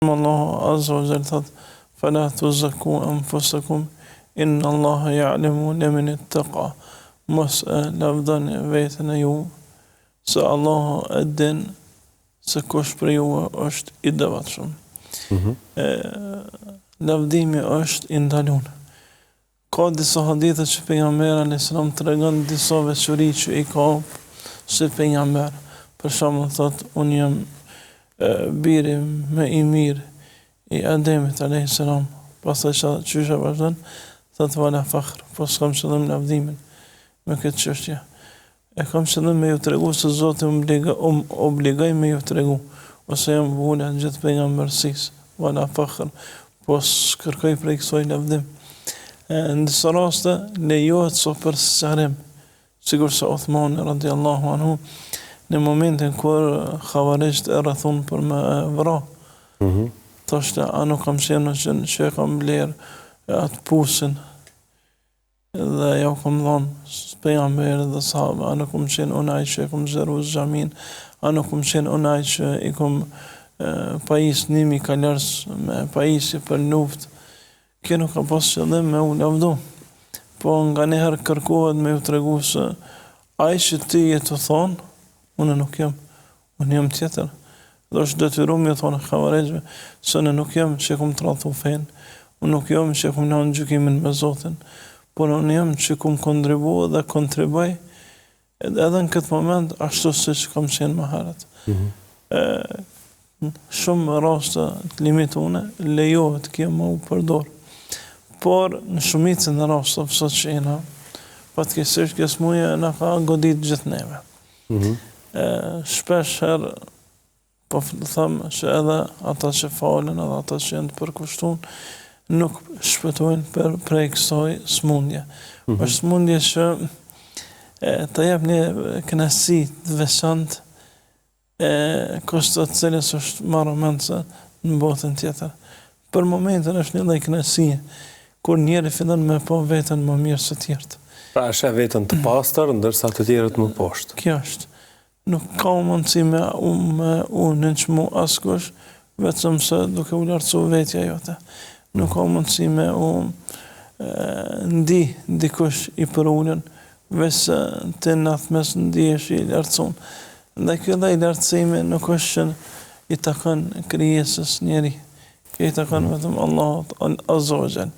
Allahu Azza wa Jalla thot, fala tuzakku anfusakum, inna Allaha ya'lamu liman ittaqa. Mos lavdoni veten e ju, se Allahu e din se kush për ju është i devotshëm. Lavdimi është i ndaluar. Ka disa hadithe që pejgamberi alayhis salam tregon disa veçori që i ka si pejgamber. Për shembull thot, unë jam biri më i mirë i Ademit alayhis salam. Pastaj çysha vazhdon, thot wala fakhr, po s'kam qëllim lavdimin me këtë çështje. E kam qëllim me ju tregu se Zoti obligoj me ju tregu, ose jam vula në gjithë pejgambersisë, wala fakhr, po s'kërkoj prej kësaj lavdim. Në disa raste lejohet so për sërim, sikur se Uthmani radiallahu anhu, në momentin kur xhavarejt e rrethun për me vra, thoshte, a nuk kam qenë që e kam bler atë pusin, dhe ja u kam dhonë pejgamberi dhe sahabe, a nuk kam qenë unaj që e kam zgjeru xhamin, a nuk kam qenë unaj që i kam pajis 1000 kalars me pajisje për luftë. Kjo nuk ka pas qëllim me u lavdu, po nga njëherë kërkohet me ju tregu se ai që ti je të thonë, unë nuk jam, unë jam tjetër. Dhe është detyruar me thonë xhavarejve se unë nuk jam që kum tradhu fen, unë nuk jam që kum lanë gjykimin me Zotin, por unë jam që kum kontribu dhe kontriboj edhe në këtë moment ashtu siç kam qenë më herët. Shumë raste të limitune lejohet kjo më u përdor. Por në shumicën e rasteve sot që jena, fatkeqësisht kjo smundje na ka godit gjithë neve. Shpesh herë po them që edhe ata që falen, edhe ata që janë të përkushtuar, nuk shpëtojnë prej kësaj smundje. Është smundje që të jep një kënaqësi të veçantë, kusht të cilës është marrëmendse në botën tjetër. Për momentin është një lloj kënaqësie, kur njeri fillon me pa veten më mirë se të tjerët. Pra është veten të pastër, ndërsa të tjerët më poshtë. Kjo është. Nuk ka mundësi me u nënçmu askush, vetëm se duke u lartësu vetja jote. Nuk ka mundësi me u ndi dikush i përullën, veçse ti në atë mes ndihesh i lartësun. Dhe kjo lloj lartësimi nuk është që i takon krijesës njeri. Kjo i takon vetëm Allahut Azza wa Jall.